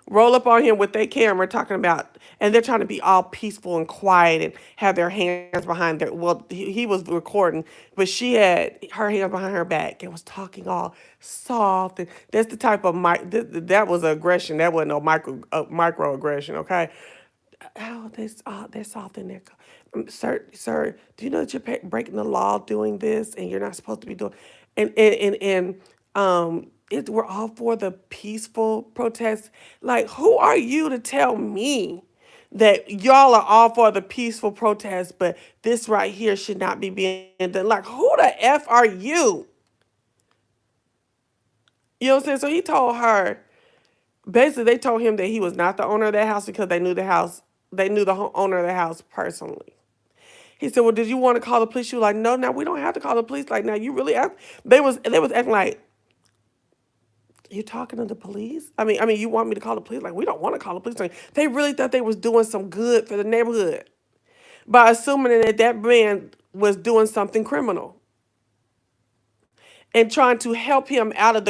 roll up on him with their camera talking about, and they're trying to be all peaceful and quiet and have their hands behind their, well, he was recording, but she had her hands behind her back and was talking all soft. And that's the type of, that was aggression. That wasn't no microaggression, okay? Oh, they're soft in there. Sir, do you know that you're breaking the law doing this and you're not supposed to be doing, we're all for the peaceful protests. Like, who are you to tell me that y'all are all for the peaceful protests, but this right here should not be being done? Like, who the F are you? You know what I'm saying? So he told her, basically they told him that he was not the owner of that house because they knew the owner of the house personally. He said, well, did you want to call the police? She was like, no, we don't have to call the police. Like, now you really act. They was acting like, you talking to the police? I mean, you want me to call the police? Like, we don't want to call the police. They really thought they was doing some good for the neighborhood by assuming that man was doing something criminal and trying to help him out of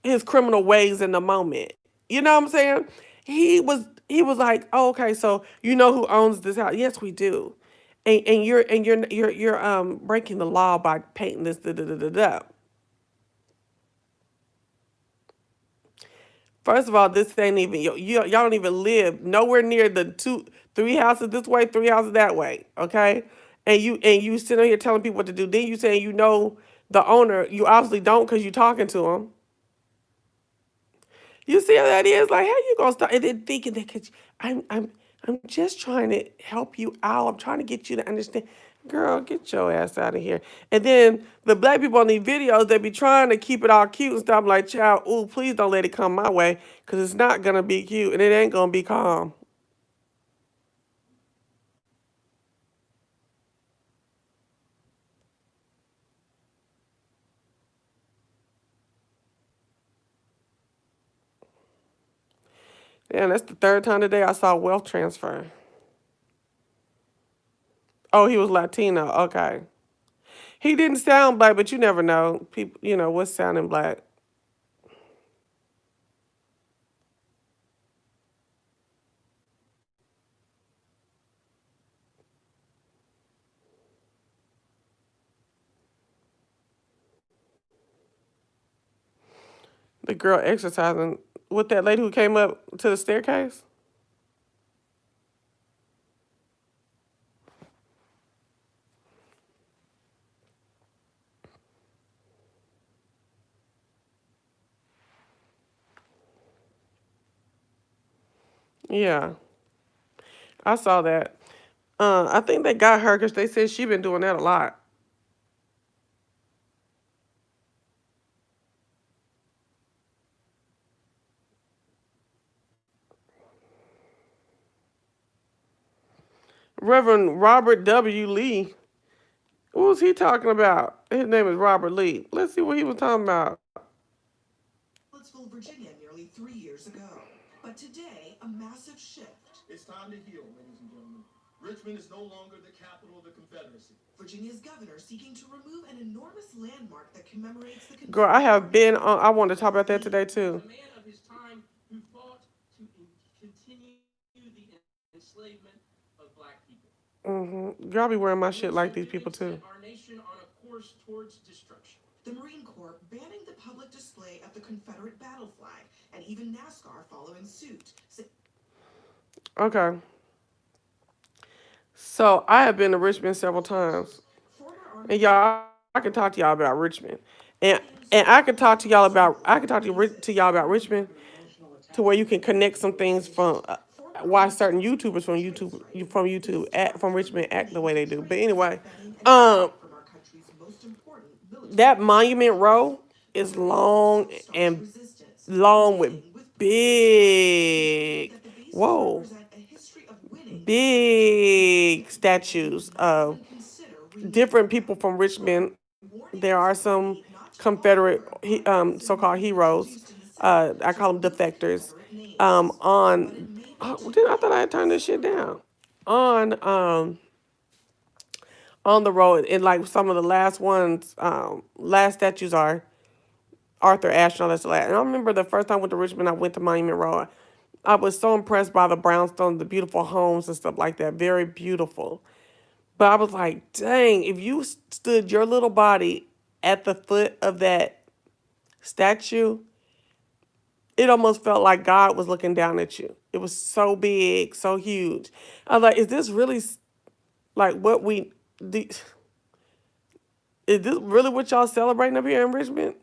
his criminal ways in the moment. You know what I'm saying? He was like, oh, okay, so you know who owns this house? Yes, we do. and you're breaking the law by painting this da da da da da. First of all, this ain't even y'all don't even live nowhere near the three houses this way, three houses that way. Okay, and you sitting here telling people what to do. Then you saying you know the owner. You obviously don't because you talking to him. You see how that is? Like, how you gonna start and then thinking that? Cause I'm just trying to help you out. I'm trying to get you to understand. Girl, get your ass out of here. And then the black people on these videos, they be trying to keep it all cute and stuff. Like, child, ooh, please don't let it come my way, cause it's not gonna be cute and it ain't gonna be calm. Yeah, that's the third time today I saw wealth transfer. Oh, he was Latino. Okay. He didn't sound black, but you never know. People, what's sounding black. The girl exercising with that lady who came up to the staircase. Yeah, I saw that. I think they got her because they said she been doing that a lot. Reverend Robert W. Lee. What was he talking about? His name is Robert Lee. Let's see what he was talking about. Charlottesville, Virginia, nearly 3 years ago. But today, a massive shift. It's time to heal, ladies and gentlemen. Richmond is no longer the capital of the Confederacy. Virginia's governor seeking to remove an enormous landmark that commemorates the Girl, I have been on. I wanted to talk about that today too. A man of his time who fought to continue the enslavement of black people. Girl, I be wearing my shit like these people too. Our nation on a course towards destruction. The Marine Corps banning the public display of the Confederate battle flag, and even NASCAR following suit. Okay. So I have been to Richmond several times, and y'all, I can talk to y'all about Richmond, and I can talk to y'all about y'all about Richmond, to where you can connect some things from why certain YouTubers from Richmond act the way they do. But anyway, that Monument Row is long with big statues of different people from Richmond. There are some Confederate so-called heroes. I call them defectors. I thought I had turned this shit down. On the road, and like some of the last ones, last statues are Arthur Ashe. No, that's the last. And I remember the first time I went to Richmond, I went to Monument Row. I was so impressed by the brownstones, the beautiful homes and stuff like that. Very beautiful. But I was like, dang, if you stood your little body at the foot of that statue, it almost felt like God was looking down at you. It was so big, so huge. I was like, is this really like what we do? Is this really what y'all celebrating up here in Richmond?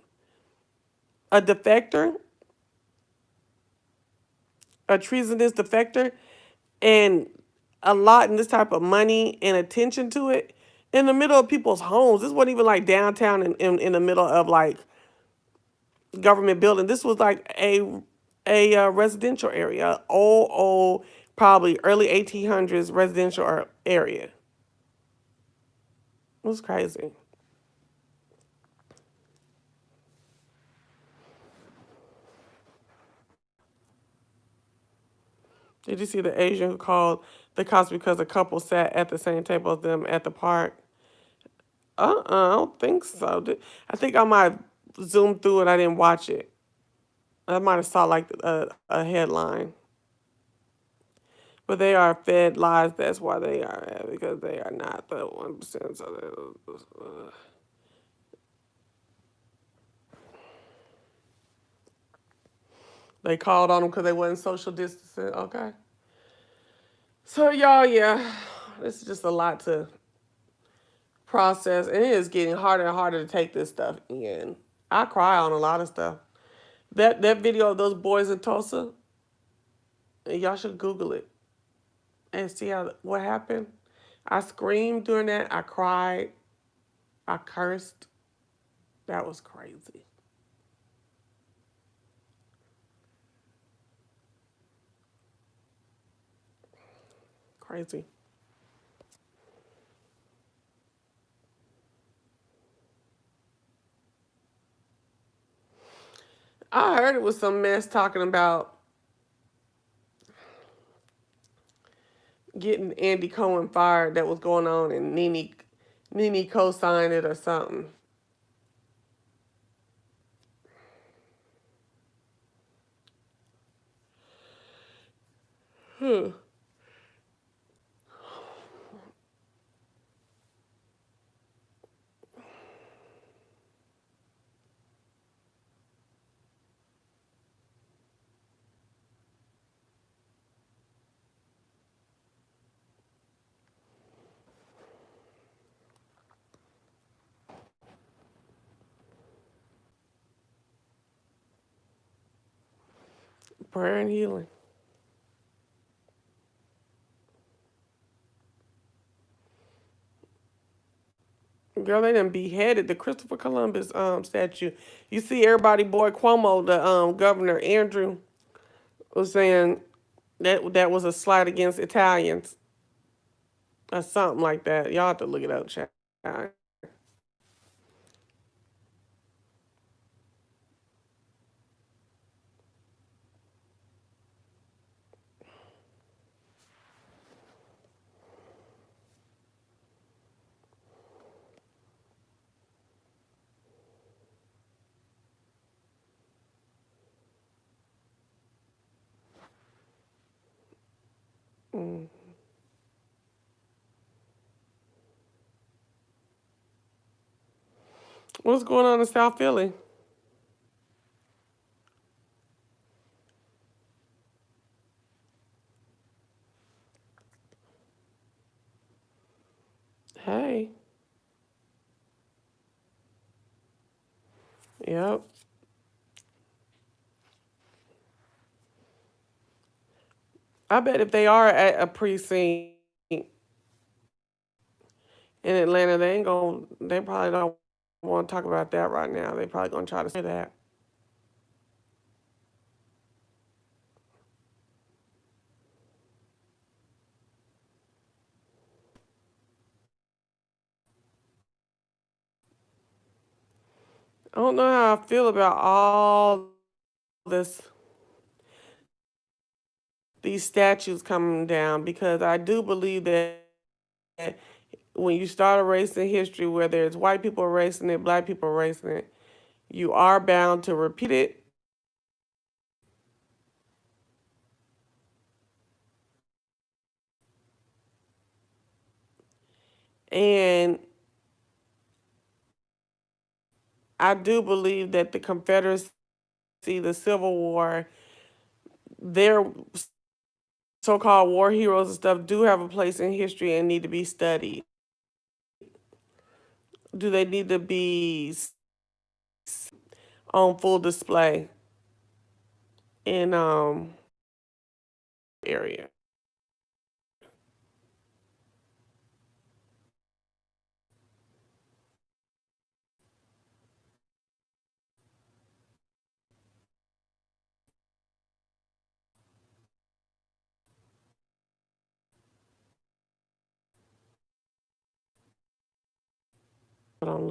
A defector? A treasonous defector? And a lot in this type of money and attention to it in the middle of people's homes. This wasn't even like downtown in the middle of like government building. This was like a residential area, old, probably early 1800s residential area. It was crazy. Did you see the Asian who called the cops because a couple sat at the same table as them at the park? I don't think so. I think I might have zoomed through it. I didn't watch it. I might have saw like a headline. But they are fed lies. That's why they are, because they are not the 1%. So they called on them because they wasn't social distancing. Okay. So y'all, yeah, this is just a lot to process, and it is getting harder and harder to take this stuff in. I cry on a lot of stuff. That video of those boys in Tulsa, y'all should Google it and see what happened. I screamed during that. I cried. I cursed. That was crazy. Crazy. I heard it was some mess talking about getting Andy Cohen fired that was going on, and Nene co-signed it or something. Prayer and healing. Girl, they done beheaded the Christopher Columbus statue. You see everybody, boy Cuomo, the governor Andrew, was saying that was a slight against Italians or something like that. Y'all have to look it up, chat. Mm. What's going on in South Philly? Hey. Yep. I bet if they are at a precinct in Atlanta, they probably don't want to talk about that right now. They probably gonna try to say that. I don't know how I feel about all this, these statues coming down, because I do believe that when you start erasing history, whether it's white people erasing it, black people erasing it, you are bound to repeat it. And I do believe that the Confederacy, the Civil War, their so-called war heroes and stuff do have a place in history and need to be studied. Do they need to be on full display in area? But I'm